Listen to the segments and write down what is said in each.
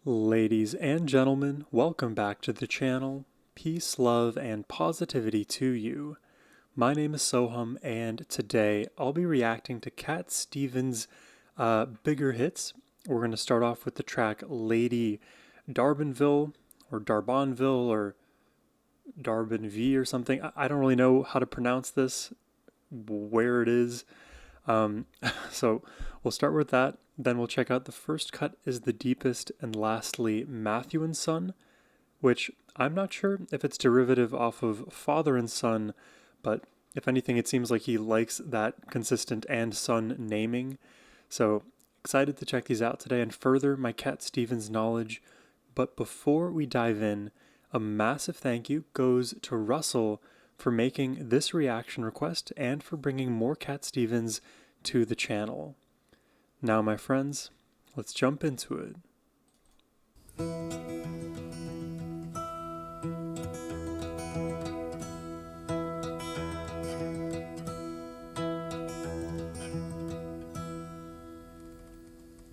Ladies and gentlemen, welcome back to the channel. Peace, love, and positivity to you. My name is Sohum, and today I'll be reacting to Cat Stevens' bigger hits. We're going to start off with the track Lady Darbonville, or Darbonville, or Darbonv or something. I don't really know how to pronounce this, where it is. So we'll start with that. Then we'll check out the first cut is The Deepest, and lastly Matthew and Son, which I'm not sure if it's derivative off of Father and Son, but if anything it seems like he likes that consistent and son naming. So excited to check these out today and further my Cat Stevens knowledge. But before we dive in, a massive thank you goes to Russell for making this reaction request and for bringing more Cat Stevens to the channel. Now, my friends, let's jump into it.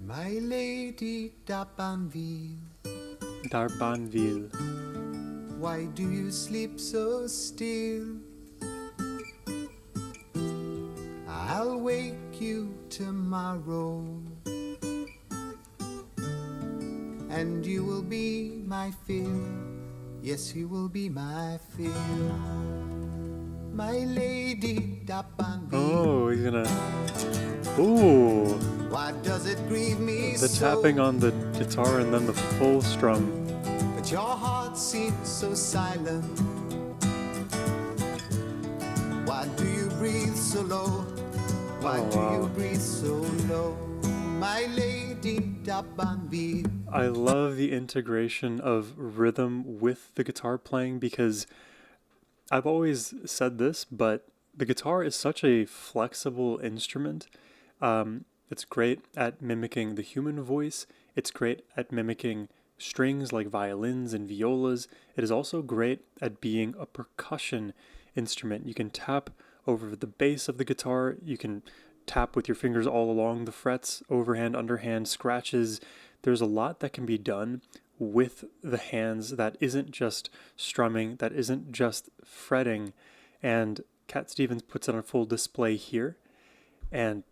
My lady Darbonville, Darbonville. why do you sleep so still? I'll wake you tomorrow, and you will be my fill. Yes, you will be my fill. My lady Darbonville. Oh, he's gonna. Ooh. Why does it grieve me The so? tapping on the guitar and then the full strum. But your heart seems so silent. Why do you breathe so low? Why Oh, do wow. you breathe so low? My lady Darbonville. I love the integration of rhythm with the guitar playing because I've always said this, but the guitar is such a flexible instrument. It's great at mimicking the human voice. It's great at mimicking strings like violins and violas. It is also great at being a percussion instrument. You can tap over the bass of the guitar. You can tap with your fingers all along the frets, overhand, underhand, scratches. There's a lot that can be done with the hands that isn't just strumming, that isn't just fretting. And Cat Stevens puts it on full display here. And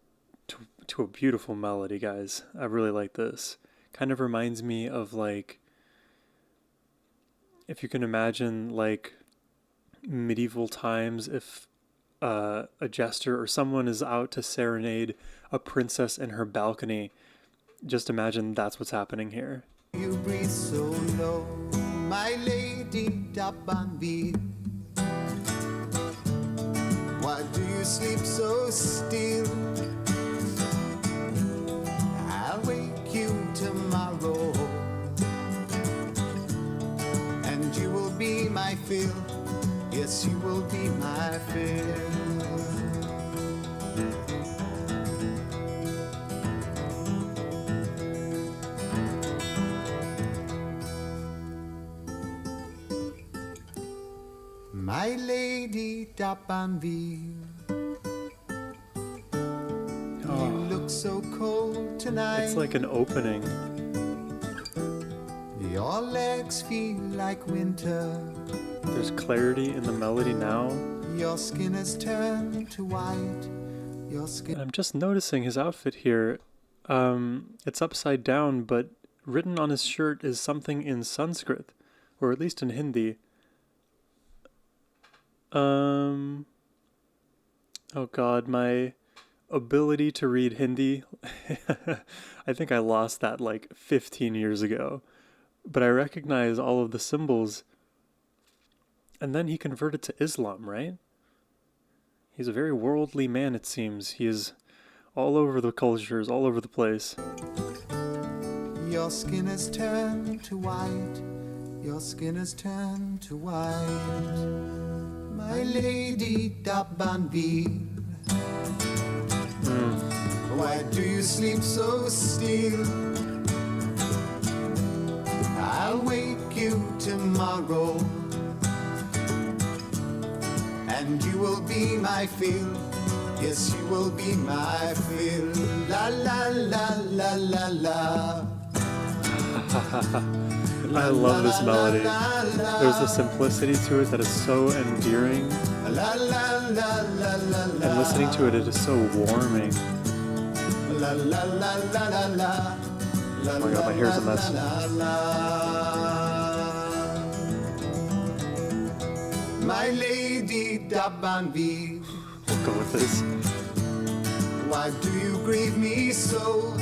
to a beautiful melody, guys. I really like this. Kind of reminds me of, like, if you can imagine, like, medieval times, if a jester or someone is out to serenade a princess in her balcony. Just imagine that's what's happening here. You breathe so low, my lady Darbonville. Why do you sleep so still? I'll wake you tomorrow, and you will be my fill. Yes, you will be my fill. My lady Darbonville, you look so cold tonight. It's like an opening. Your legs feel like winter. There's clarity in the melody now. Your skin has turned to white. Your skin. And I'm just noticing his outfit here. It's upside down, but written on his shirt is something in Sanskrit, or at least in Hindi. Oh God, my ability to read Hindi, I think I lost that like 15 years ago. But I recognize all of the symbols. And then he converted to Islam, right? He's a very worldly man, it seems. He is all over the cultures, all over the place. Your skin has turned to white. Your skin has turned to white. My lady Darbonville. Why do you sleep so still? I'll wake you tomorrow, and you will be my fill. Yes, you will be my fill. La la la la la la. I love this melody. There's a simplicity to it that is so endearing, and listening to it, it is so warming. Oh my god, my hair's a mess. My lady d'Abanville, We'll go with this. why do you grieve me so?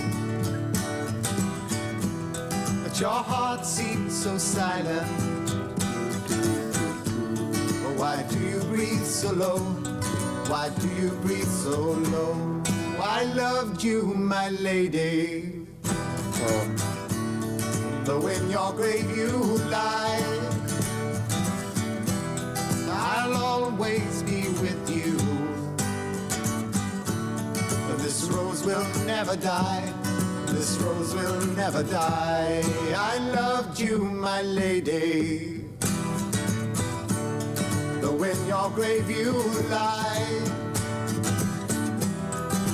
That your heart seems so silent. Why do you breathe so low? Why do you breathe so low? I loved you, my lady. Oh, Though in your grave you lie, I'll always be with you. This rose will never die. This rose will never die. I loved you, my lady. Though in your grave you lie,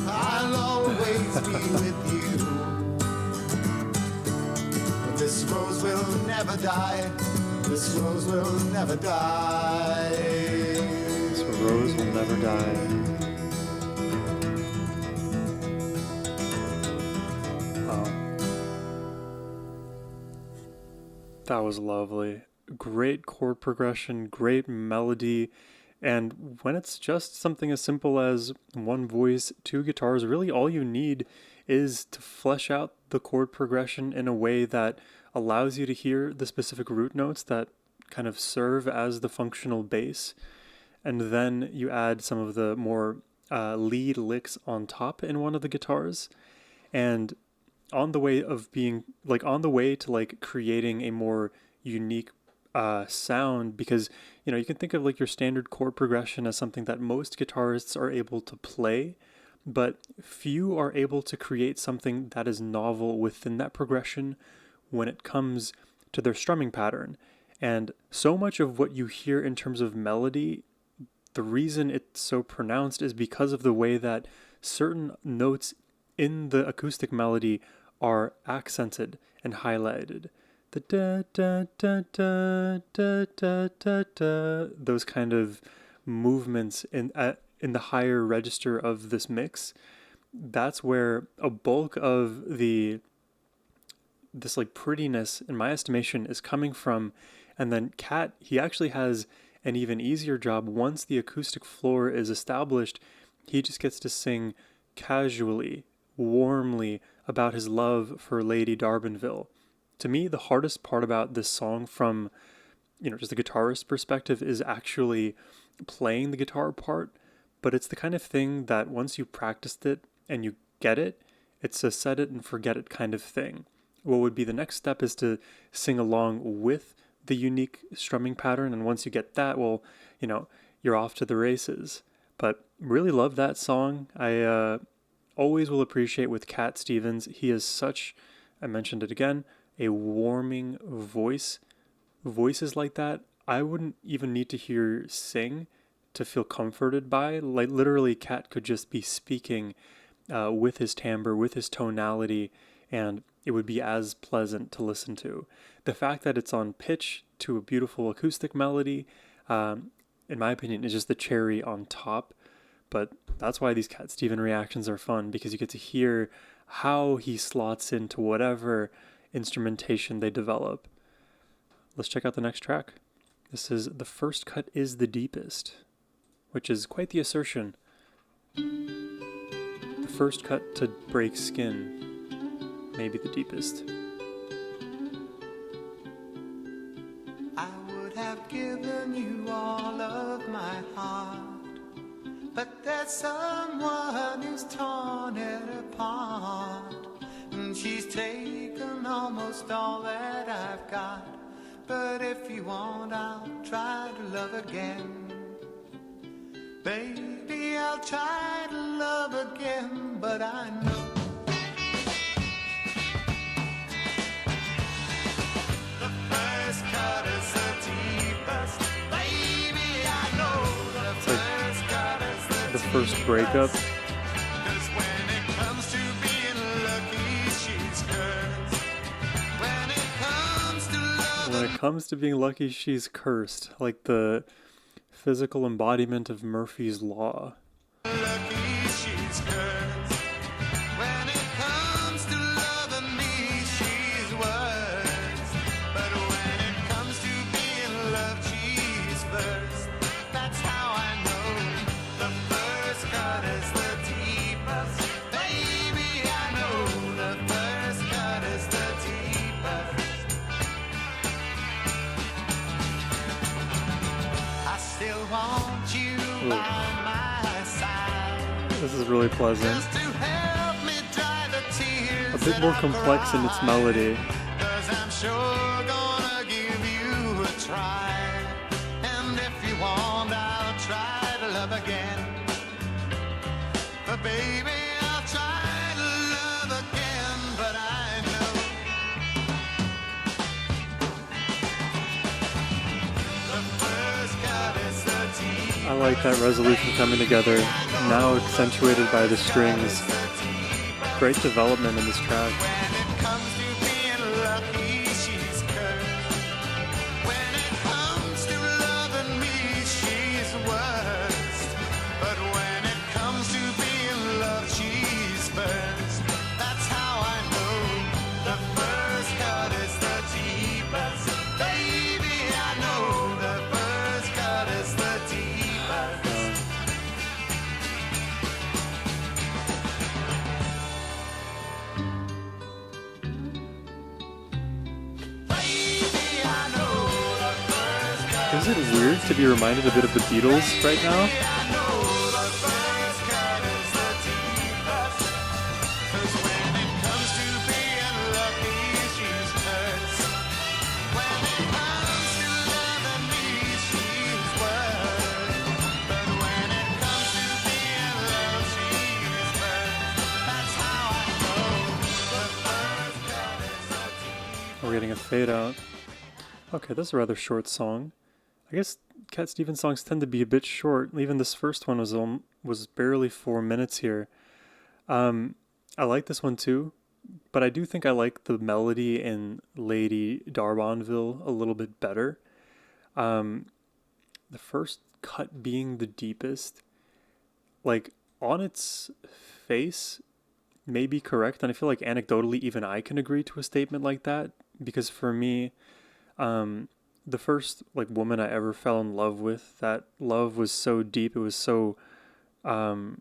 I'll always be with you. This rose will never die. This rose will never die. this rose will never die. That was lovely. Great chord progression, great melody, and when it's just something as simple as one voice, two guitars, really all you need is to flesh out the chord progression in a way that allows you to hear the specific root notes that kind of serve as the functional bass, and then you add some of the more lead licks on top in one of the guitars, and on the way to like creating a more unique sound, because you can think of like your standard chord progression as something that most guitarists are able to play, but few are able to create something that is novel within that progression when it comes to their strumming pattern. And so much of what you hear in terms of melody, the reason it's so pronounced is because of the way that certain notes in the acoustic melody are accented and highlighted. The da da da da da da da da, those kind of movements in the higher register of this mix. That's where a bulk of this like prettiness, in my estimation, is coming from. And then Cat, he actually has an even easier job. Once the acoustic floor is established, he just gets to sing casually, warmly about his love for Lady Darbanville. To me, the hardest part about this song from, just the guitarist perspective is actually playing the guitar part, but it's the kind of thing that once you practiced it and you get it, it's a set it and forget it kind of thing. What would be the next step is to sing along with the unique strumming pattern, and once you get that, well, you're off to the races. But really love that song. I always will appreciate with Cat Stevens. He is such, I mentioned it again, a warming voice. Voices like that, I wouldn't even need to hear sing to feel comforted by. Like literally, Cat could just be speaking with his timbre, with his tonality, and it would be as pleasant to listen to. The fact that it's on pitch to a beautiful acoustic melody, in my opinion, is just the cherry on top. But that's why these Cat Stevens reactions are fun, because you get to hear how he slots into whatever instrumentation they develop. Let's check out the next track. This is The First Cut is the Deepest, which is quite the assertion. The first cut to break skin, maybe the deepest. I would have given you all of my heart, but there's someone who's torn it apart, and she's taken almost all that I've got. But if you want, I'll try to love again. Baby, I'll try to love again, but I know the first cut is the deepest. Baby, I know the first cut is the First breakup. Cause when it comes to being lucky, she's hers. When it comes it comes to being lucky, she's cursed, like the physical embodiment of Murphy's Law. Lucky she's cursed. When it comes to loving me, she's worst. But when it comes to being loved, she's first. That's how I know the first cut is the deepest. Baby, I know the first cut is the deepest. I still want you by my side. This is really pleasant. Just to help me dry the tears A bit more complex in its melody. 'cause I'm sure gonna give you a try. And if you want, I'll try to love again. But baby, I'll try to love again. But I know the first cut is the deep. I like that resolution coming together, now accentuated by the strings. Great development in this track. When it comes to being lucky, she's cursed. When it comes to loving me, she's worst. But when it comes to being loved, she's first. That's how I know the first cut is the deepest. Baby, I know the first cut is the deepest. Baby, I know the first cut. Is it weird to be reminded a bit of the Beatles right now? I know the first cut is the deepest. 'Cause when it comes to being lucky, she's cursed. When it comes to loving me, she's worst. But when it comes to being loved, she's first. That's how I know the first cut is the deepest. We're getting a fade out. Okay, this is a rather short song. I guess Cat Stevens songs tend to be a bit short. Even this first one was barely 4 minutes here. I like this one too, but I do think I like the melody in Lady D'Arbonville a little bit better. The first cut being the deepest, like on its face, may be correct, and I feel like anecdotally even I can agree to a statement like that, because for me, the first like woman I ever fell in love with, that love was so deep, um,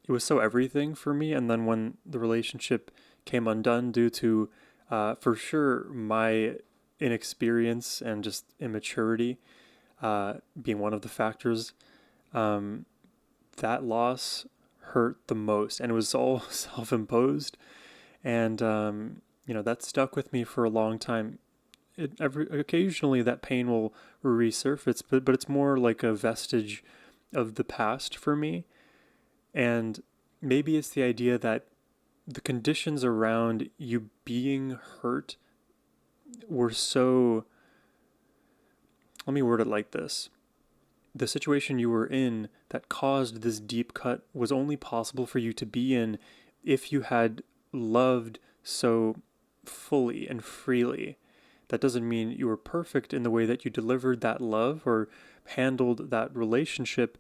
it was so everything for me. And then when the relationship came undone due to, for sure, my inexperience and just immaturity, being one of the factors, that loss hurt the most, and it was all self-imposed, and that stuck with me for a long time. Occasionally that pain will resurface, but it's more like a vestige of the past for me. And maybe it's the idea that the conditions around you being hurt were so, let me word it like this. The situation you were in that caused this deep cut was only possible for you to be in if you had loved so fully and freely. That doesn't mean you were perfect in the way that you delivered that love or handled that relationship.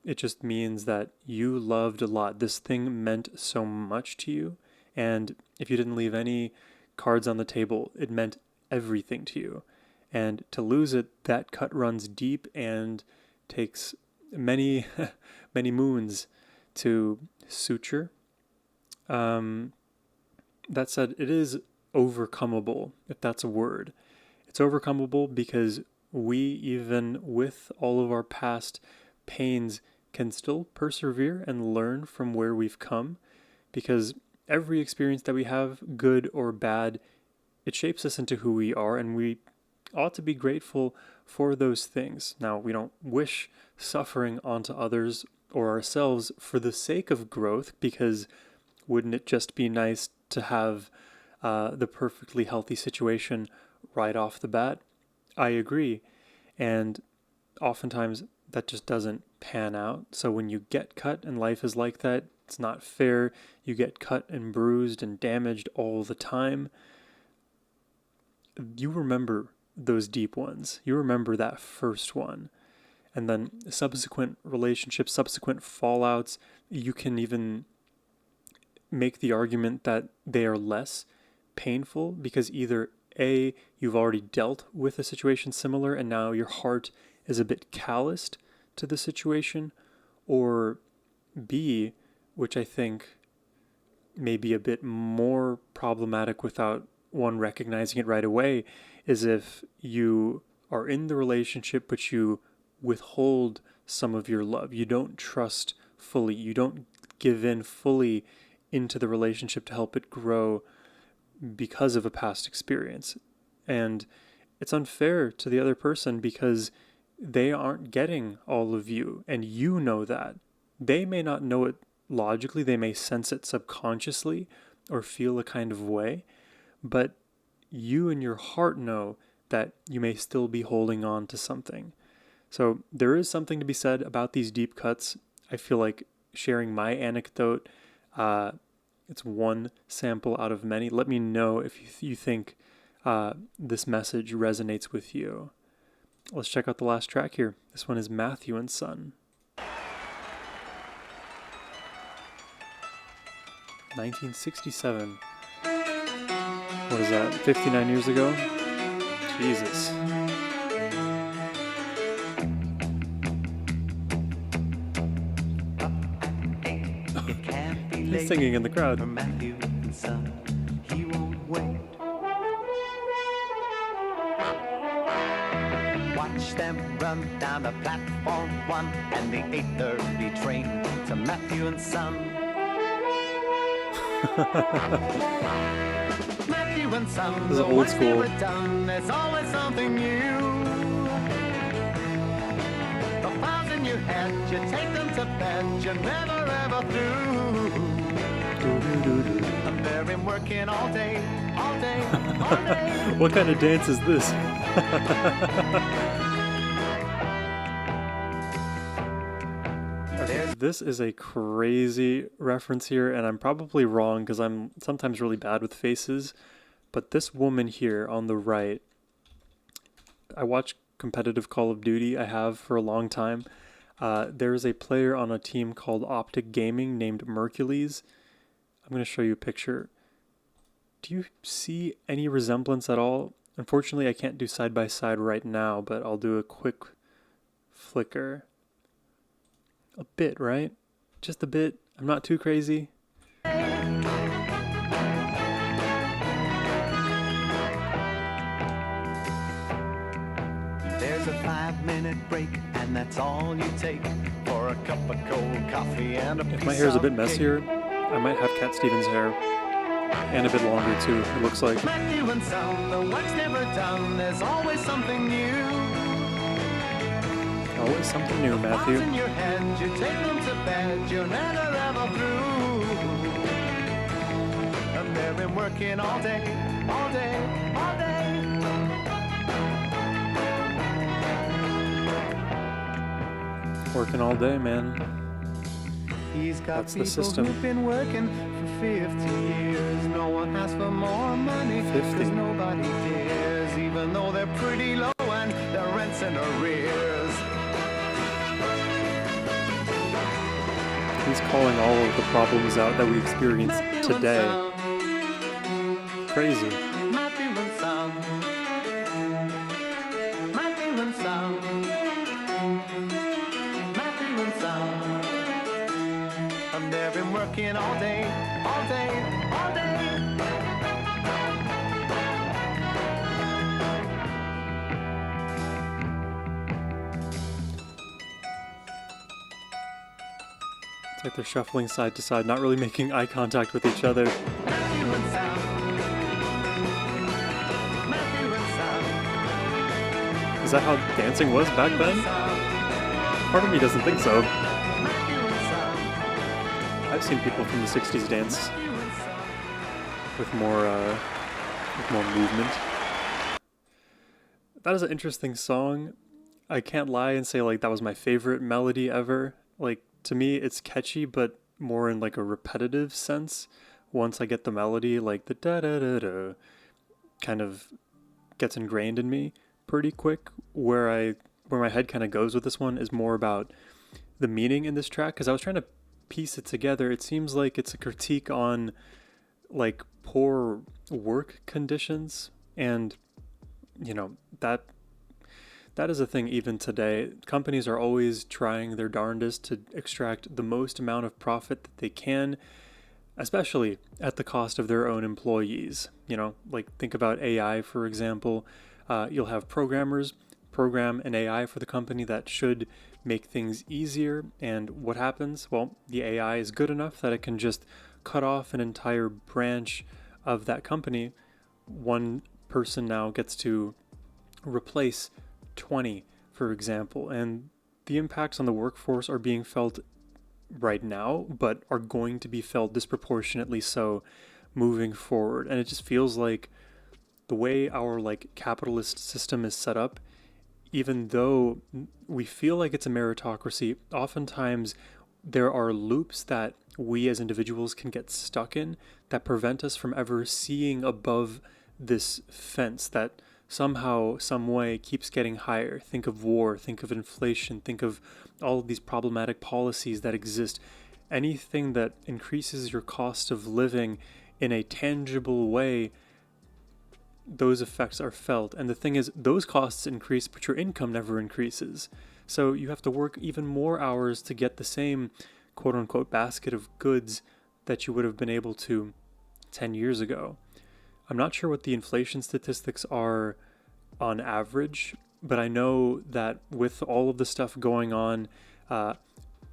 It just means that you loved a lot. This thing meant so much to you. And if you didn't leave any cards on the table, it meant everything to you. And to lose it, that cut runs deep and takes many, many moons to suture. That said, it is overcomable, if that's a word. It's overcomable because we, even with all of our past pains, can still persevere and learn from where we've come, because every experience that we have, good or bad, it shapes us into who we are, and we ought to be grateful for those things. Now, we don't wish suffering onto others or ourselves for the sake of growth, because wouldn't it just be nice to have the perfectly healthy situation right off the bat? I agree. And oftentimes that just doesn't pan out. So when you get cut and life is like that, it's not fair. You get cut and bruised and damaged all the time. You remember those deep ones. You remember that first one. And then subsequent relationships, subsequent fallouts, you can even make the argument that they are less painful because either A, you've already dealt with a situation similar and now your heart is a bit calloused to the situation, or B, which I think may be a bit more problematic without one recognizing it right away, is if you are in the relationship but you withhold some of your love. You don't trust fully. You don't give in fully into the relationship to help it grow because of a past experience. And it's unfair to the other person because they aren't getting all of you, and you know that. They may not know it logically, they may sense it subconsciously or feel a kind of way, but you in your heart know that you may still be holding on to something. So there is something to be said about these deep cuts. I feel like sharing my anecdote, it's one sample out of many. Let me know if you think this message resonates with you. Let's check out the last track here. This one is Matthew and Son. 1967. What is that, 59 years ago? Jesus. He's singing in the crowd. Matthew and Son, he won't wait. Watch them run down the platform 1 and the 8:30 train to Matthew and Son. Matthew and Son, this is old school. Done, there's always something new. The files in your head, you take them to bed, you're never ever through. And they've been working all day, all day, all day. What kind of dance is this? This is a crazy reference here, and I'm probably wrong because I'm sometimes really bad with faces, but this woman here on the right, I watch competitive Call of Duty. I have for a long time. There's a player on a team called Optic Gaming named Mercules. I'm going to show you a picture. Do you see any resemblance at all? Unfortunately, I can't do side by side right now, but I'll do a quick flicker. A bit, right? Just a bit. I'm not too crazy. There's a 5-minute break, and that's all you take for a cup of cold coffee and a piece of cake. If my hair's a bit messier, I might have Cat Stevens' hair. And a bit longer too, it looks like. Matthew and Son, the work's never done, there's always something new. Always something new, Matthew. In your head, you take them to bed, you're never ever through. And they've been working all day, all day, all day. Working all day, man. He's got That's the people system. who've been working for 50 years. No one asks for more money, 50. 'cause nobody cares, even though they're pretty low and their rent's in arrears. He's calling all of the problems out that we experience today. Crazy. Matthew and Son. Matthew and Son. Matthew and Son. And they've been working all day, all day, all day. It's like they're shuffling side to side, not really making eye contact with each other. Matthew and Son. Matthew and Son. Is that how dancing was back then? Part of me doesn't think so. I've seen people from the 60s dance with more movement. That is an interesting song. I can't lie and say like that was my favorite melody ever. Like to me it's catchy but more in like a repetitive sense. Once I get the melody, like the da da da da kind of gets ingrained in me. pretty quick. Where my head kind of goes with this one is more about the meaning in this track, because I was trying to piece it together. It seems like it's a critique on like poor work conditions, and that is a thing even today. Companies are always trying their darndest to extract the most amount of profit that they can, especially at the cost of their own employees. Like think about AI, for example. You'll have programmers program an AI for the company that should make things easier. And what happens? Well, the AI is good enough that it can just cut off an entire branch of that company. One person now gets to replace 20, for example. And the impacts on the workforce are being felt right now, but are going to be felt disproportionately so moving forward. And it just feels like the way our like capitalist system is set up, even though we feel like it's a meritocracy, oftentimes there are loops that we as individuals can get stuck in that prevent us from ever seeing above this fence that somehow, some way keeps getting higher. Think of war, think of inflation, think of all of these problematic policies that exist. Anything that increases your cost of living in a tangible way, those effects are felt. And the thing is, those costs increase, but your income never increases. So you have to work even more hours to get the same quote unquote basket of goods that you would have been able to 10 years ago. I'm not sure what the inflation statistics are on average, but I know that with all of the stuff going on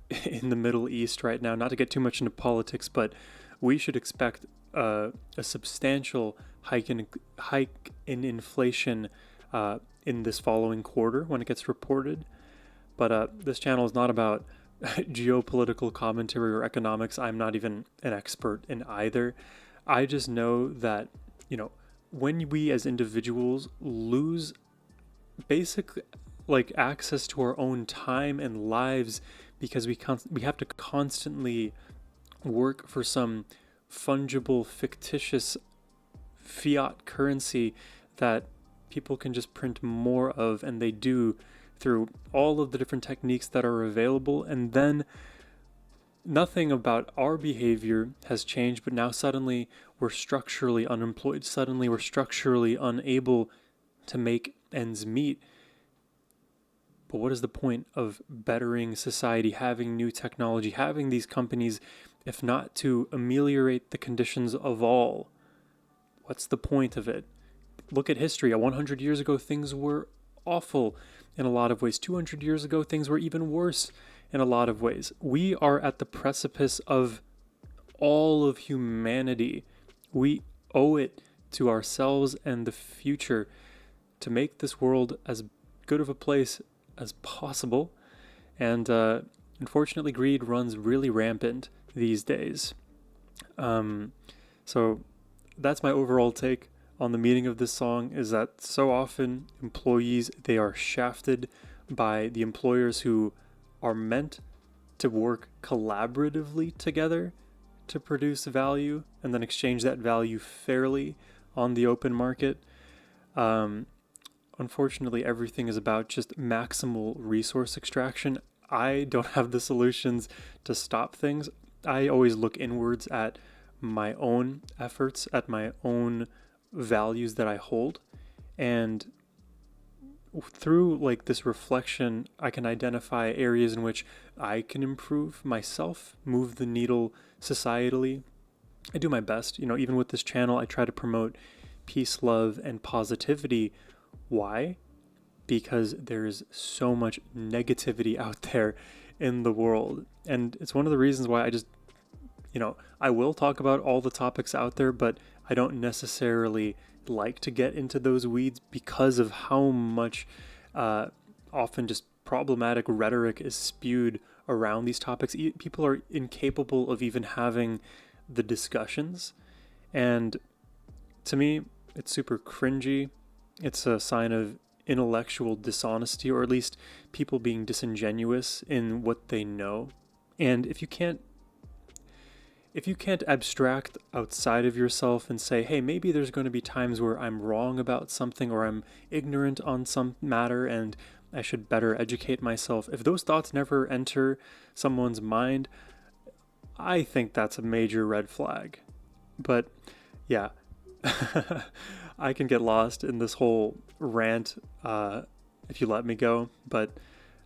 in the Middle East right now, not to get too much into politics, but we should expect a substantial hike in inflation in this following quarter when it gets reported. But this channel is not about geopolitical commentary or economics. I'm not even an expert in either. I just know that, when we as individuals lose basic like access to our own time and lives because we have to constantly work for some fungible, fictitious fiat currency that people can just print more of, and they do through all of the different techniques that are available, and then nothing about our behavior has changed, but now suddenly we're structurally unemployed. Suddenly we're structurally unable to make ends meet. But what is the point of bettering society, having new technology, having these companies, if not to ameliorate the conditions of all? What's the point of it? Look at history. 100 years ago, things were awful in a lot of ways. 200 years ago, things were even worse in a lot of ways. We are at the precipice of all of humanity. We owe it to ourselves and the future to make this world as good of a place as possible. And unfortunately, greed runs really rampant these days. So that's my overall take on the meaning of this song, is that so often employees, they are shafted by the employers who are meant to work collaboratively together to produce value and then exchange that value fairly on the open market. Unfortunately, everything is about just maximal resource extraction. I don't have the solutions to stop things. I always look inwards at my own efforts, at my own values that I hold, and through like this reflection, I can identify areas in which I can improve myself, move the needle societally. I do my best, even with this channel, I try to promote peace, love, and positivity. Why? Because there's so much negativity out there in the world. And it's one of the reasons why I just, I will talk about all the topics out there, but I don't necessarily like to get into those weeds because of how much often just problematic rhetoric is spewed around these topics. People are incapable of even having the discussions. And to me, it's super cringy. It's a sign of intellectual dishonesty, or at least people being disingenuous in what they know. And if you can't if you can't abstract outside of yourself and say, hey, maybe there's going to be times where I'm wrong about something or I'm ignorant on some matter and I should better educate myself, if those thoughts never enter someone's mind, I think that's a major red flag. But yeah, I can get lost in this whole rant if you let me go. But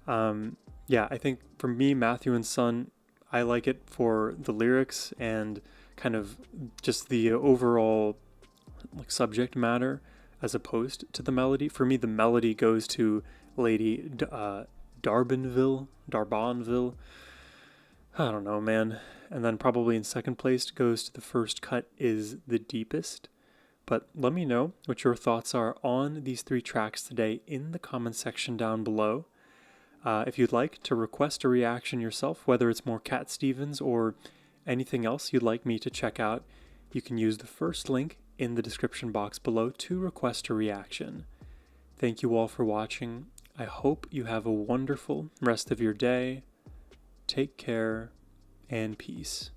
yeah, I think for me, Matthew and Son, I like it for the lyrics and kind of just the overall like subject matter as opposed to the melody. For me, the melody goes to Lady Darbanville. I don't know, man. And then probably in second place goes to the first cut is the deepest. But let me know what your thoughts are on these three tracks today in the comment section down below. If you'd like to request a reaction yourself, whether it's more Cat Stevens or anything else you'd like me to check out, you can use the first link in the description box below to request a reaction. Thank you all for watching. I hope you have a wonderful rest of your day. Take care and peace.